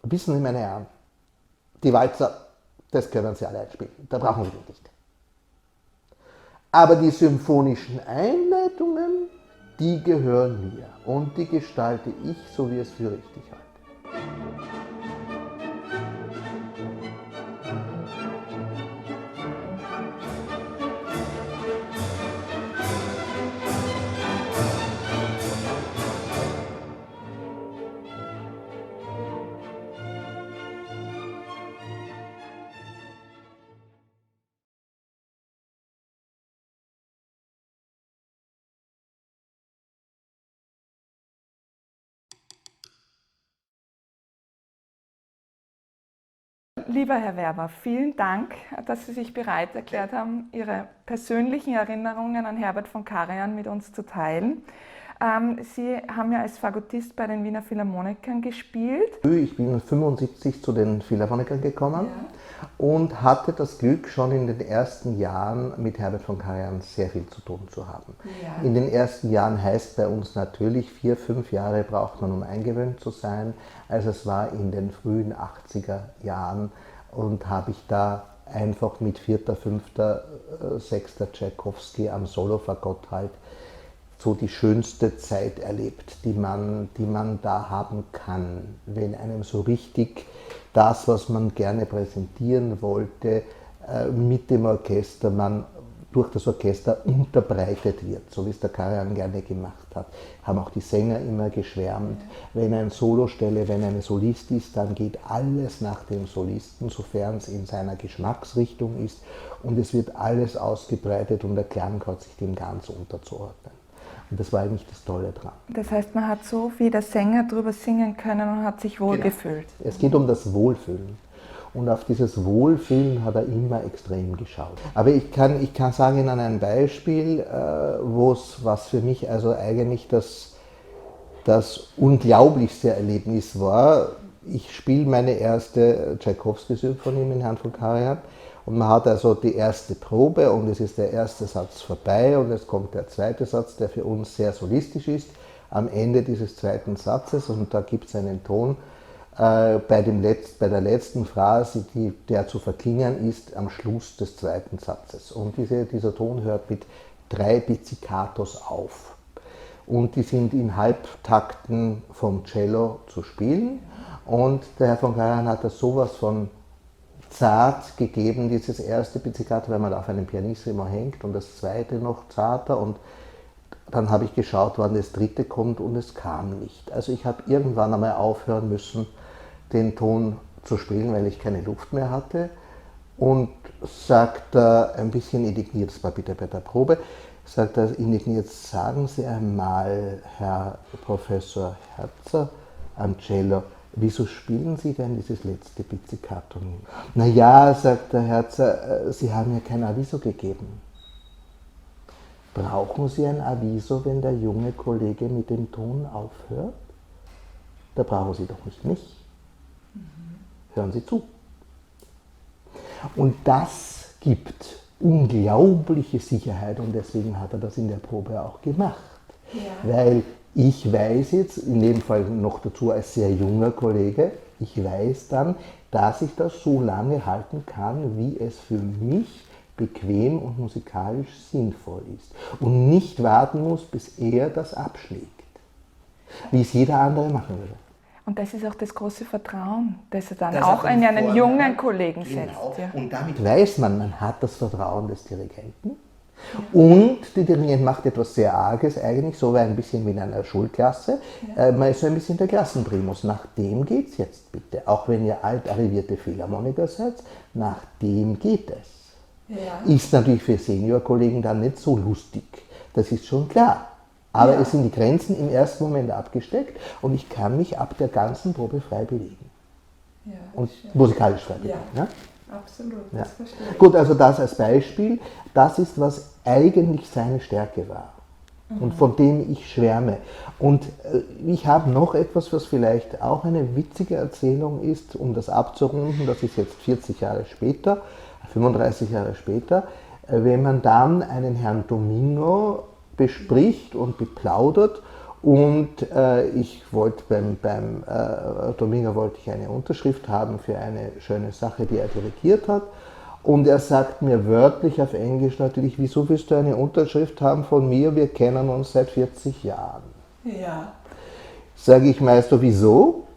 Wissen Sie, meine Herren, die Walzer, das können Sie alle einspielen, da brauchen Sie den nicht. Aber die symphonischen Einleitungen, die gehören mir und die gestalte ich, so wie es für richtig halte. Lieber Herr Werber, vielen Dank, dass Sie sich bereit erklärt haben, Ihre persönlichen Erinnerungen an Herbert von Karajan mit uns zu teilen. Sie haben ja als Fagottist bei den Wiener Philharmonikern gespielt. Ich bin 1975 zu den Philharmonikern gekommen und hatte das Glück, schon in den ersten Jahren mit Herbert von Karajan sehr viel zu tun zu haben. Ja. In den ersten Jahren heißt bei uns natürlich, 4, 5 Jahre braucht man, um eingewöhnt zu sein. Also es war in den frühen 80er Jahren und habe ich da einfach mit 4., 5., 6. Tschaikowski am Solofagott halt so die schönste Zeit erlebt, die man da haben kann, wenn einem so richtig das, was man gerne präsentieren wollte, mit dem Orchester, man durch das Orchester unterbreitet wird, so wie es der Karajan gerne gemacht hat. Haben auch die Sänger immer geschwärmt. Wenn eine Solostelle, wenn eine Solist ist, dann geht alles nach dem Solisten, sofern es in seiner Geschmacksrichtung ist, und es wird alles ausgebreitet und der Klang hat sich dem ganz unterzuordnen. Und das war eigentlich das Tolle dran. Das heißt, man hat so wie der Sänger drüber singen können und hat sich wohlgefühlt. Genau. Es geht um das Wohlfühlen. Und auf dieses Wohlfühlen hat er immer extrem geschaut. Aber ich kann sagen Ihnen ein Beispiel, was für mich also eigentlich das unglaublichste Erlebnis war. Ich spiele meine erste Tschaikowski-Symphonie mit Herrn von Karajan. Und man hat also die erste Probe und es ist der erste Satz vorbei und es kommt der zweite Satz, der für uns sehr solistisch ist, am Ende dieses zweiten Satzes, und da gibt es einen Ton bei der letzten Phrase, der zu verklingen ist, am Schluss des zweiten Satzes. Und dieser Ton hört mit 3 Pizzicatos auf. Und die sind in Halbtakten vom Cello zu spielen. Und der Herr von Karajan hat das sowas von zart gegeben, dieses erste Pizzicato, weil man auf einem Pianissimo hängt, und das zweite noch zarter, und dann habe ich geschaut, wann das dritte kommt, und es kam nicht. Also ich habe irgendwann einmal aufhören müssen, den Ton zu spielen, weil ich keine Luft mehr hatte, und sagt er ein bisschen indigniert, das war bitte bei der Probe, sagt er indigniert: Sagen Sie einmal, Herr Professor Herzer am Cello, wieso spielen Sie denn dieses letzte Pizzicato nicht? Na ja, sagt der Herzer, Sie haben ja kein Aviso gegeben. Brauchen Sie ein Aviso, wenn der junge Kollege mit dem Ton aufhört? Da brauchen Sie doch nicht mich. Hören Sie zu. Und das gibt unglaubliche Sicherheit, und deswegen hat er das in der Probe auch gemacht. Ja. Weil ich weiß jetzt, in dem Fall noch dazu als sehr junger Kollege, ich weiß dann, dass ich das so lange halten kann, wie es für mich bequem und musikalisch sinnvoll ist. Und nicht warten muss, bis er das abschlägt, wie es jeder andere machen würde. Und das ist auch das große Vertrauen, das er dann auch in einen jungen Kollegen setzt. Ja. Und damit weiß man hat das Vertrauen des Dirigenten. Und der Dirigent macht etwas sehr Arges eigentlich, so wie ein bisschen wie in einer Schulklasse. Man ist so ein bisschen der Klassenprimus. Nach dem geht's jetzt bitte. Auch wenn ihr alt arrivierte Philharmoniker seid, nach dem geht es. Ja. Ist natürlich für Seniorkollegen dann nicht so lustig. Das ist schon klar. Aber es sind die Grenzen im ersten Moment abgesteckt und ich kann mich ab der ganzen Probe frei bewegen. Ja, und musikalisch frei bewegen. Ja? Absolut, ja. Das verstehe ich. Gut, also das als Beispiel, das ist, was eigentlich seine Stärke war und von dem ich schwärme. Und ich habe noch etwas, was vielleicht auch eine witzige Erzählung ist, um das abzurunden, das ist jetzt 40 Jahre später, 35 Jahre später, wenn man dann einen Herrn Domingo bespricht und beplaudert Und ich wollte beim Domingo wollte ich eine Unterschrift haben für eine schöne Sache, die er dirigiert hat. Und er sagt mir wörtlich auf Englisch natürlich, wieso willst du eine Unterschrift haben von mir? Wir kennen uns seit 40 Jahren. Ja. Sage ich, Meister, wieso?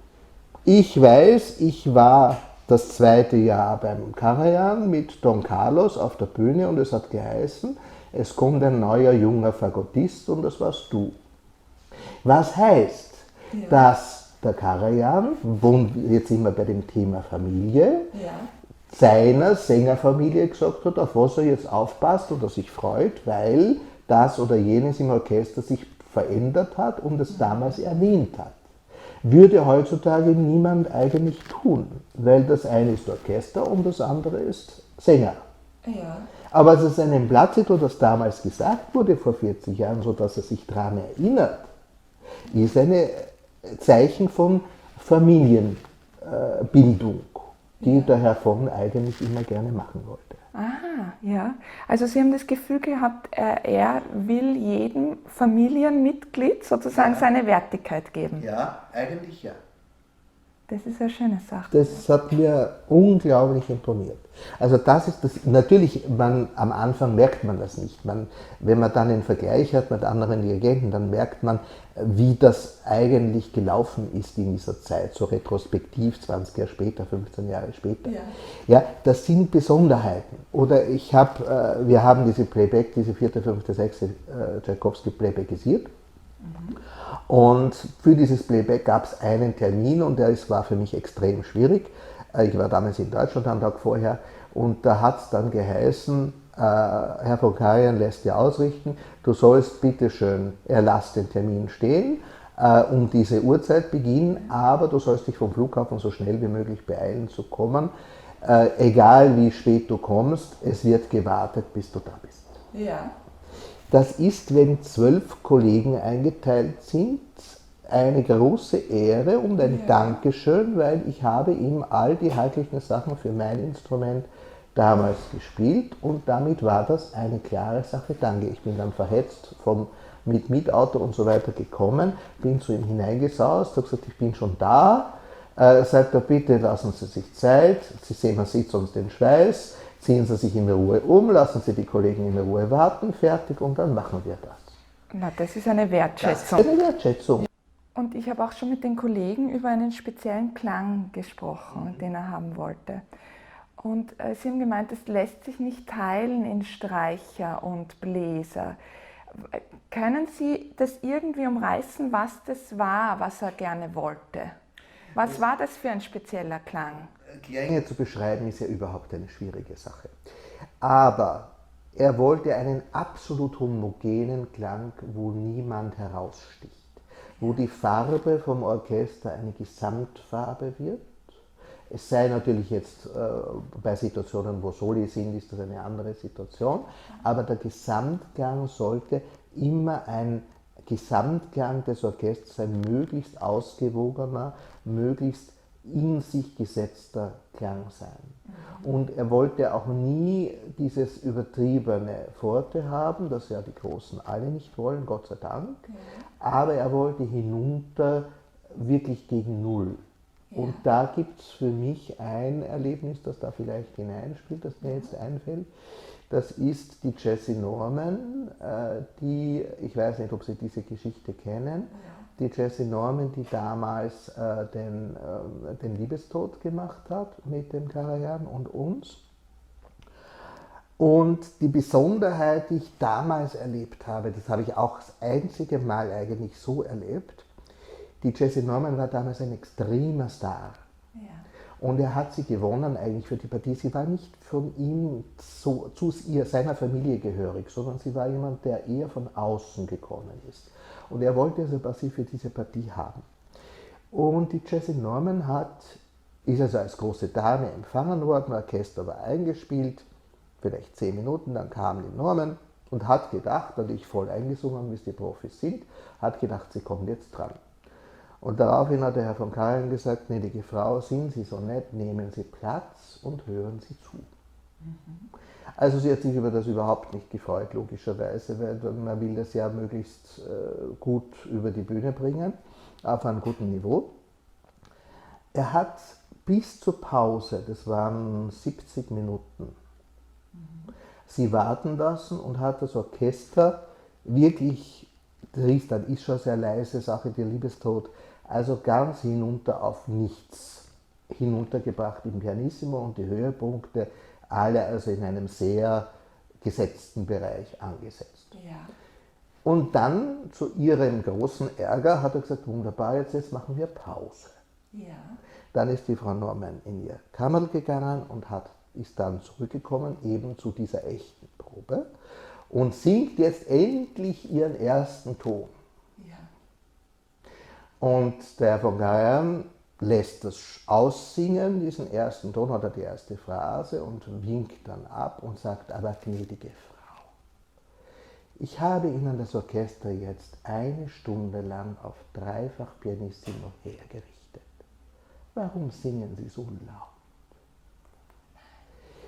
Ich weiß, ich war das zweite Jahr beim Karajan mit Don Carlos auf der Bühne und es hat geheißen, es kommt ein neuer junger Fagottist und das warst du. Was heißt, dass der Karajan, jetzt sind wir bei dem Thema Familie, seiner Sängerfamilie gesagt hat, auf was er jetzt aufpasst oder sich freut, weil das oder jenes im Orchester sich verändert hat und es damals erwähnt hat. Würde heutzutage niemand eigentlich tun, weil das eine ist Orchester und das andere ist Sänger. Ja. Aber als es einem Placido das damals gesagt wurde vor 40 Jahren, sodass er sich daran erinnert, ist ein Zeichen von Familienbildung, die der Herr von eigentlich immer gerne machen wollte. Aha, ja. Also Sie haben das Gefühl gehabt, er will jedem Familienmitglied sozusagen seine Wertigkeit geben. Ja, eigentlich ja. Das ist eine schöne Sache. Das hat mir unglaublich imponiert. Also das ist das, natürlich, am Anfang merkt man das nicht. Wenn man dann einen Vergleich hat mit anderen Dirigenten, dann merkt man, wie das eigentlich gelaufen ist in dieser Zeit, so retrospektiv, 20 Jahre später, 15 Jahre später. Ja, das sind Besonderheiten. Oder wir haben diese 4., 5., 6. Tschaikowski playbackisiert. Und für dieses Playback gab es einen Termin und der war für mich extrem schwierig. Ich war damals in Deutschland einen Tag vorher und da hat es dann geheißen, Herr von Karajan lässt dir ausrichten, du sollst bitte schön, er lässt den Termin stehen, um diese Uhrzeit beginnen, aber du sollst dich vom Flughafen so schnell wie möglich beeilen zu kommen. Egal wie spät du kommst, es wird gewartet, bis du da bist. Ja. Das ist, wenn 12 Kollegen eingeteilt sind, eine große Ehre und ein Dankeschön, weil ich habe ihm all die handlichen Sachen für mein Instrument damals gespielt und damit war das eine klare Sache. Danke, ich bin dann verhetzt mit Mietauto und so weiter gekommen, bin zu ihm hineingesaust, habe gesagt, ich bin schon da, sagt er, bitte lassen Sie sich Zeit, Sie sehen, man sieht sonst den Schweiß, ziehen Sie sich in Ruhe um, lassen Sie die Kollegen in Ruhe warten, fertig und dann machen wir das. Na, das ist eine Wertschätzung. Das ist eine Wertschätzung. Und ich habe auch schon mit den Kollegen über einen speziellen Klang gesprochen, den er haben wollte. Und sie haben gemeint, es lässt sich nicht teilen in Streicher und Bläser. Können Sie das irgendwie umreißen, was das war, was er gerne wollte? Was war das für ein spezieller Klang? Klänge zu beschreiben ist ja überhaupt eine schwierige Sache. Aber er wollte einen absolut homogenen Klang, wo niemand heraussticht. Wo die Farbe vom Orchester eine Gesamtfarbe wird. Es sei natürlich jetzt bei Situationen, wo Soli sind, ist das eine andere Situation. Aber der Gesamtklang sollte immer ein Gesamtklang des Orchesters sein, möglichst ausgewogener, möglichst in sich gesetzter Klang sein. Und er wollte auch nie dieses übertriebene Forte haben, das ja die Großen alle nicht wollen, Gott sei Dank, aber er wollte hinunter wirklich gegen Null. Und da gibt es für mich ein Erlebnis, das da vielleicht hineinspielt, das mir jetzt einfällt. Das ist die Jessie Norman, die, ich weiß nicht, ob Sie diese Geschichte kennen, die Jessie Norman, die damals den Liebestod gemacht hat mit dem Karajan und uns. Und die Besonderheit, die ich damals erlebt habe, das habe ich auch das einzige Mal eigentlich so erlebt, die Jessie Norman war damals ein extremer Star. Ja. Und er hat sie gewonnen eigentlich für die Partie. Sie war nicht von ihm zu seiner Familie gehörig, sondern sie war jemand, der eher von außen gekommen ist. Und er wollte also sie für diese Partie haben. Und die Jessie Norman ist also als große Dame empfangen worden, Orchester war eingespielt, vielleicht 10 Minuten, dann kam die Norman und hat gedacht, natürlich voll eingesungen, wie es die Profis sind, hat gedacht, sie kommt jetzt dran. Und daraufhin hat der Herr von Karajan gesagt, gnädige Frau, sind Sie so nett, nehmen Sie Platz und hören Sie zu. Also sie hat sich über das überhaupt nicht gefreut, logischerweise, weil man will das ja möglichst gut über die Bühne bringen, auf einem guten Niveau. Er hat bis zur Pause, das waren 70 Minuten, sie warten lassen und hat das Orchester wirklich, Tristan ist schon sehr leise, Sache der Liebestod, also ganz hinunter auf nichts hinuntergebracht im Pianissimo und die Höhepunkte alle also in einem sehr gesetzten Bereich angesetzt. Ja. Und dann zu ihrem großen Ärger hat er gesagt, wunderbar, jetzt machen wir Pause. Ja. Dann ist die Frau Norman in ihr Kammerl gegangen und ist dann zurückgekommen, eben zu dieser echten Probe und singt jetzt endlich ihren ersten Ton. Ja. Und der Herr von Karajan lässt das aussingen, diesen ersten Ton oder die erste Phrase und winkt dann ab und sagt, aber gnädige Frau, ich habe Ihnen das Orchester jetzt 1 Stunde lang auf dreifach Pianissimo hergerichtet. Warum singen Sie so laut?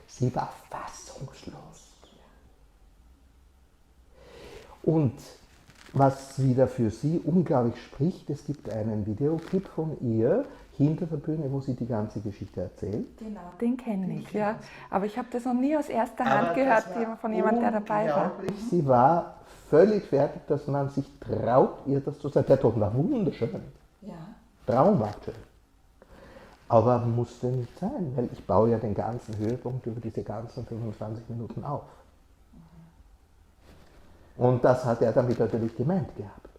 Sie war fassungslos. Und was wieder für sie unglaublich spricht, es gibt einen Videoclip von ihr hinter der Bühne, wo sie die ganze Geschichte erzählt. Genau, den kenne ich, ja. Aber ich habe das noch nie aus erster Hand gehört von jemandem, der dabei war. Sie war völlig fertig, dass man sich traut, ihr das zu sagen. Der Ton war wunderschön, Ja. traumhaft schön. Aber musste nicht sein, weil ich baue ja den ganzen Höhepunkt über diese ganzen 25 Minuten auf. Und das hat er damit natürlich gemeint gehabt.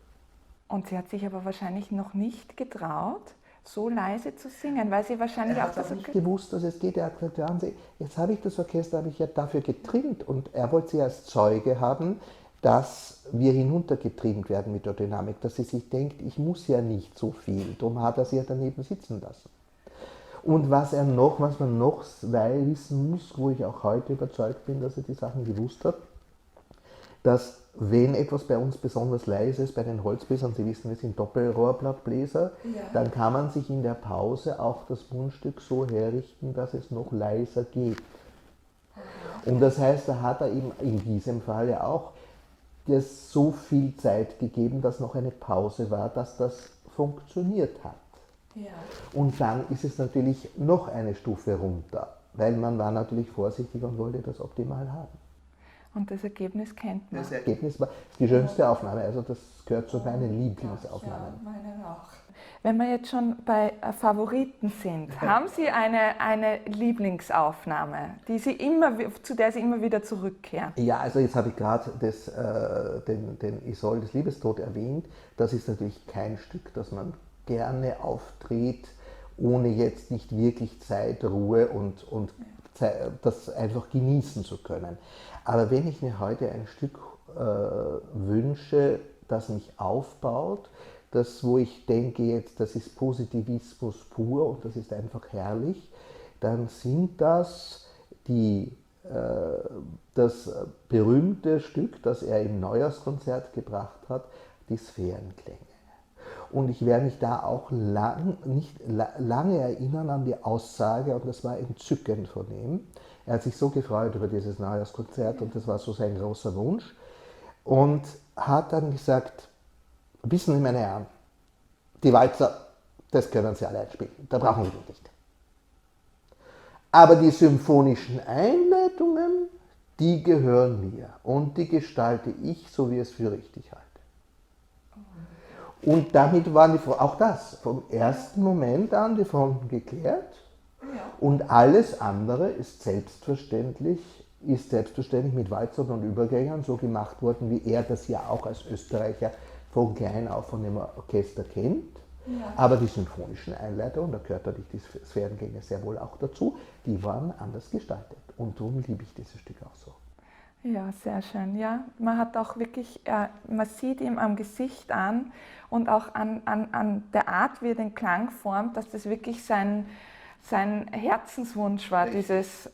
Und sie hat sich aber wahrscheinlich noch nicht getraut, so leise zu singen, weil sie wahrscheinlich Er auch hat das auch nicht gewusst, dass es geht. Er hat gesagt, ja, jetzt habe ich das Orchester, habe ich ja dafür getrimmt. Und er wollte sie als Zeuge haben, dass wir hinuntergetrimmt werden mit der Dynamik, dass sie sich denkt, ich muss ja nicht so viel. Darum hat er sie ja daneben sitzen lassen. Und was man noch wissen muss, wo ich auch heute überzeugt bin, dass er die Sachen gewusst hat, dass wenn etwas bei uns besonders leise ist, bei den Holzbläsern, Sie wissen, wir sind Doppelrohrblattbläser, dann kann man sich in der Pause auch das Mundstück so herrichten, dass es noch leiser geht. Und das heißt, da hat er eben in diesem Fall ja auch das so viel Zeit gegeben, dass noch eine Pause war, dass das funktioniert hat. Ja. Und dann ist es natürlich noch eine Stufe runter, weil man war natürlich vorsichtig und wollte das optimal haben. Und das Ergebnis kennt man. Das Ergebnis war die schönste Aufnahme, also das gehört zu meinen Lieblingsaufnahmen. Ja, meine auch. Wenn wir jetzt schon bei Favoriten sind, haben Sie eine Lieblingsaufnahme, zu der Sie immer wieder zurückkehren? Ja, also jetzt habe ich gerade den Isoldes Liebestod erwähnt. Das ist natürlich kein Stück, das man gerne auftritt, ohne jetzt nicht wirklich Zeit, Ruhe und das einfach genießen zu können. Aber wenn ich mir heute ein Stück wünsche, das mich aufbaut, wo ich denke jetzt, das ist Positivismus pur und das ist einfach herrlich, dann sind das das berühmte Stück, das er im Neujahrskonzert gebracht hat, die Sphärenklänge. Und ich werde mich da auch nicht lange erinnern an die Aussage, und das war entzückend von ihm. Er hat sich so gefreut über dieses Neujahrskonzert und das war so sein großer Wunsch. Und hat dann gesagt, wissen Sie, meine Herren, die Walzer, das können Sie allein spielen, da brauchen Sie mich nicht. Aber die symphonischen Einleitungen, die gehören mir und die gestalte ich, so wie es für richtig halte. Und damit waren auch das, vom ersten Moment an die Fronten geklärt. Und alles andere ist selbstverständlich mit Walzern und Übergängern so gemacht worden, wie er das ja auch als Österreicher von klein auf von dem Orchester kennt. Ja. Aber die symphonischen Einleitungen, da gehört natürlich die Sphärenklänge sehr wohl auch dazu, die waren anders gestaltet. Und darum liebe ich dieses Stück auch so. Ja, sehr schön. Ja, man hat auch wirklich, man sieht ihm am Gesicht an und auch an der Art, wie er den Klang formt, dass das wirklich sein Herzenswunsch war, dieses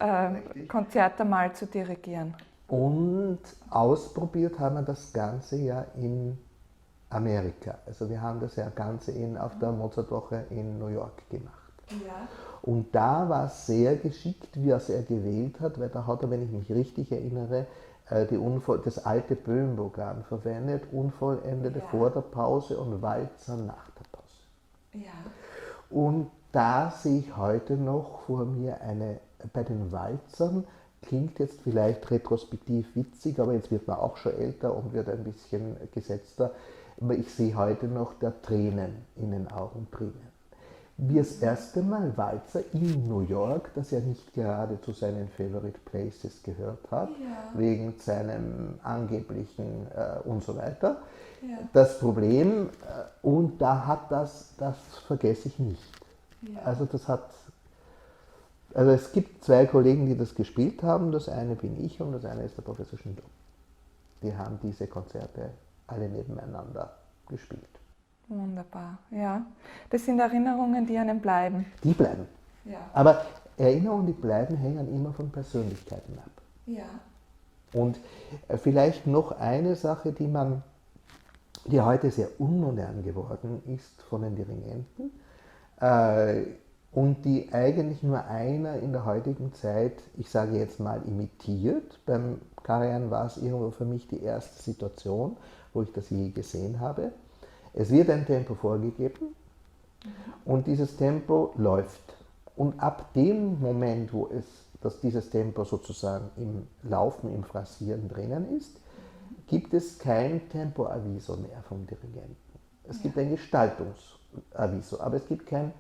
Konzert einmal zu dirigieren. Und ausprobiert haben wir das Ganze ja in Amerika. Also wir haben das ja Ganze auf der Mozartwoche in New York gemacht. Ja. Und da war es sehr geschickt, wie er es gewählt hat, weil da hat er, wenn ich mich richtig erinnere, das alte Böhm-Organ verwendet, unvollendete vor der Pause und Walzer nach der Pause. Ja. Und da sehe ich heute noch vor mir bei den Walzern, klingt jetzt vielleicht retrospektiv witzig, aber jetzt wird man auch schon älter und wird ein bisschen gesetzter, aber ich sehe heute noch der Tränen in den Augen drinnen. Wie das erste Mal Walzer in New York, das ja nicht gerade zu seinen Favorite Places gehört hat, wegen seinem angeblichen und so weiter. Ja. Das Problem, und da hat das vergesse ich nicht. Ja. Also es gibt zwei Kollegen, die das gespielt haben, das eine bin ich und das eine ist der Professor Schindler. Die haben diese Konzerte alle nebeneinander gespielt. Wunderbar, ja. Das sind Erinnerungen, die einem bleiben. Die bleiben. Ja. Aber Erinnerungen, die bleiben, hängen immer von Persönlichkeiten ab. Ja. Und vielleicht noch eine Sache, die heute sehr unmodern geworden ist von den Dirigenten und die eigentlich nur einer in der heutigen Zeit, ich sage jetzt mal, imitiert. Beim Karajan war es irgendwo für mich die erste Situation, wo ich das je gesehen habe. Es wird ein Tempo vorgegeben und dieses Tempo läuft. Und ab dem Moment, dass dieses Tempo sozusagen im Laufen, im Phrasieren drinnen ist, gibt es kein Tempoaviso mehr vom Dirigenten. Es gibt ein Gestaltungsaviso, aber es gibt kein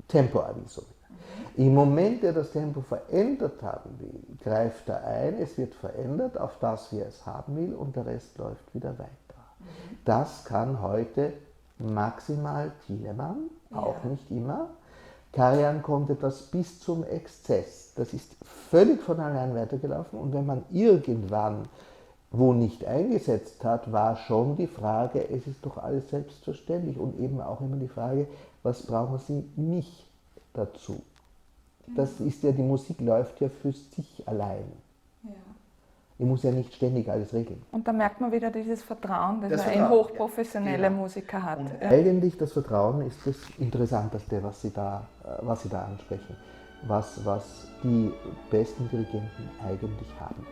Tempoaviso mehr. Im Moment, der das Tempo verändert haben will, greift er ein, es wird verändert auf das, wie er es haben will und der Rest läuft wieder weiter. Das kann heute maximal Thielemann, auch nicht immer. Karajan konnte das bis zum Exzess. Das ist völlig von allein weitergelaufen und wenn man irgendwann wo nicht eingesetzt hat, war schon die Frage, es ist doch alles selbstverständlich und eben auch immer die Frage, was brauchen Sie mich dazu? Das ist ja, die Musik läuft ja für sich allein. Ja. Ich muss ja nicht ständig alles regeln. Und da merkt man wieder dieses Vertrauen, das er in hochprofessionelle Musiker hat. Und eigentlich das Vertrauen ist das Interessanteste, was Sie da ansprechen, was die besten Dirigenten eigentlich haben.